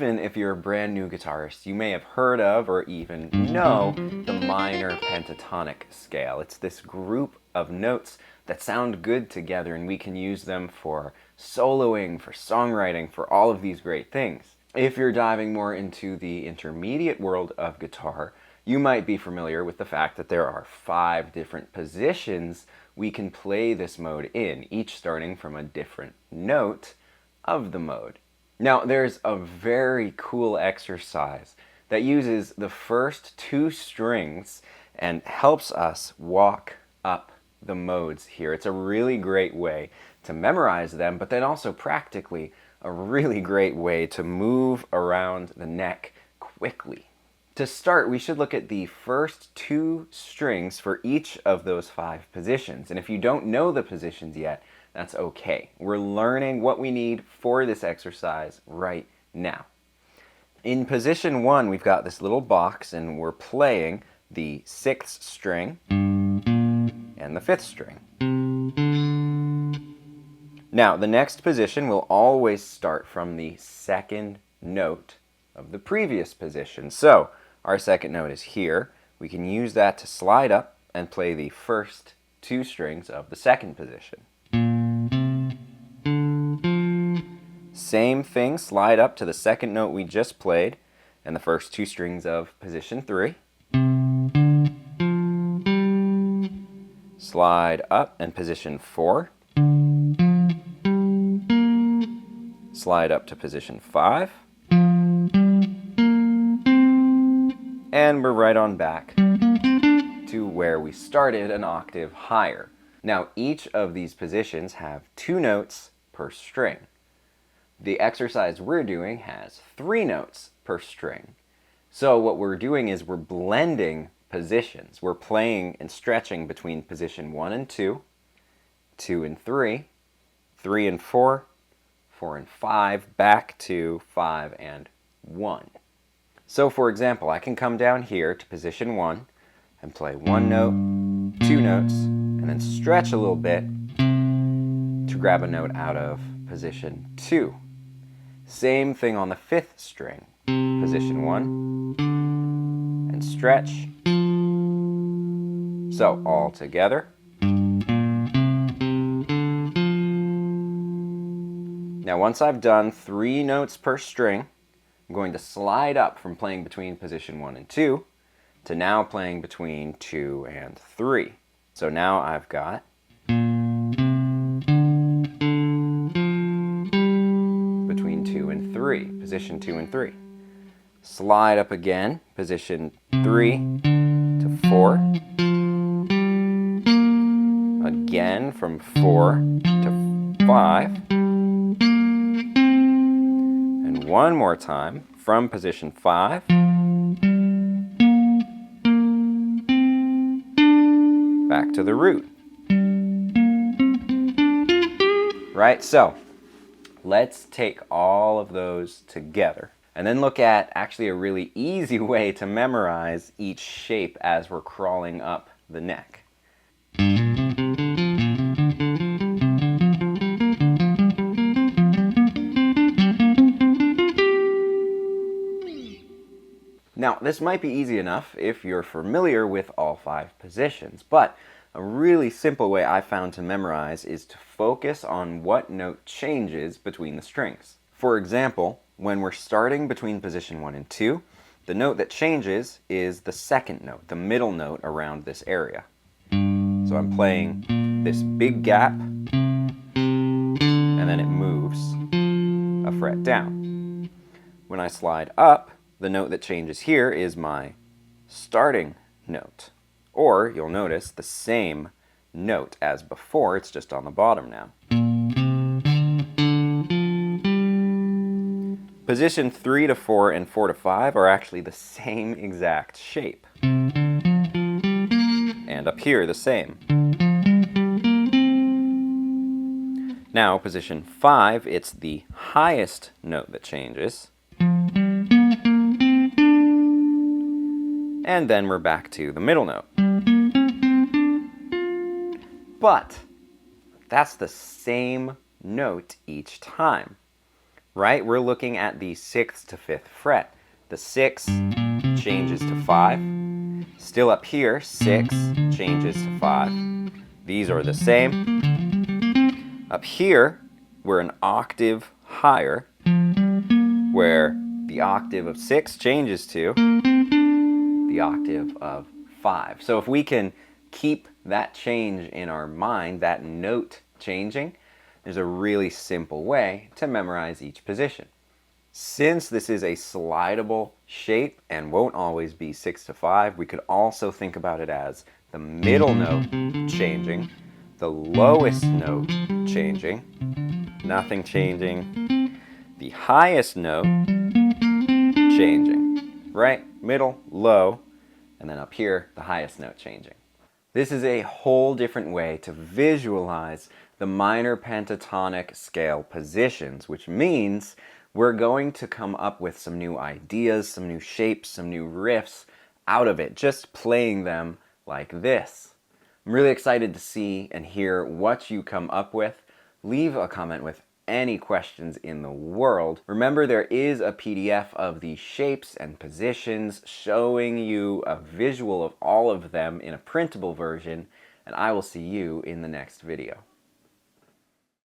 even if you're a brand new guitarist, you may have heard of or even know the minor pentatonic scale. It's this group of notes that sound good together, and we can use them for soloing, for songwriting, for all of these great things. If you're diving more into the intermediate world of guitar, you might be familiar with the fact that there are 5 different positions we can play this mode in, each starting from a different note of the mode. Now, there's a very cool exercise that uses the first 2 strings and helps us walk up the modes here. It's a really great way to memorize them, but then also practically a really great way to move around the neck quickly. To start, we should look at the first 2 strings for each of those 5 positions. And if you don't know the positions yet, that's okay. We're learning what we need for this exercise right now. In position 1, we've got this little box, and we're playing the 6th string and the 5th string. Now, the next position will always start from the 2nd note of the previous position. So, our 2nd note is here. We can use that to slide up and play the first 2 strings of the 2nd position. Same thing, slide up to the 2nd note we just played and the first 2 strings of position 3. Slide up and position 4. Slide up to position 5. And we're right on back to where we started, an octave higher. Now, each of these positions have 2 notes per string. The exercise we're doing has 3 notes per string. So what we're doing is we're blending positions. We're playing and stretching between position 1 and 2, 2 and 3, 3 and 4, 4 and 5, back to 5 and 1. So for example, I can come down here to position 1 and play 1 note, 2 notes, and then stretch a little bit to grab a note out of position 2. Same thing on the 5th string. Position 1 and stretch. So all together. Now once I've done 3 notes per string, I'm going to slide up from playing between position 1 and 2 to now playing between 2 and 3. So now I've got between 2 and 3, position 2 and 3. Slide up again, position 3 to 4. Again from 4 to 5. And one more time from position 5 back to the root. Right, so let's take all of those together and then look at actually a really easy way to memorize each shape as we're crawling up the neck. Now, this might be easy enough if you're familiar with all 5 positions, but a really simple way I found to memorize is to focus on what note changes between the strings. For example, when we're starting between position 1 and 2, the note that changes is the 2nd note, the middle note around this area. So I'm playing this big gap, and then it moves a fret down. When I slide up, the note that changes here is my starting note. Or, you'll notice, the same note as before, it's just on the bottom now. Position 3 to 4 and 4 to 5 are actually the same exact shape. And up here, the same. Now, position 5, it's the highest note that changes. And then we're back to the middle note. But that's the same note each time. right? We're looking at the 6th to 5th fret. The 6 changes to 5. Still up here, 6 changes to 5. These are the same. Up here, we're an octave higher, where the octave of 6 changes to the octave of 5. So if we can keep that change in our mind, that note changing, there's a really simple way to memorize each position. Since this is a slidable shape and won't always be 6 to 5, we could also think about it as the middle note changing, the lowest note changing, nothing changing, the highest note changing, right? Middle, low, and then up here, the highest note changing. This is a whole different way to visualize the minor pentatonic scale positions, which means we're going to come up with some new ideas, some new shapes, some new riffs out of it, just playing them like this. I'm really excited to see and hear what you come up with. Leave a comment with any questions in the world. Remember, there is a PDF of the shapes and positions showing you a visual of all of them in a printable version, and I will see you in the next video.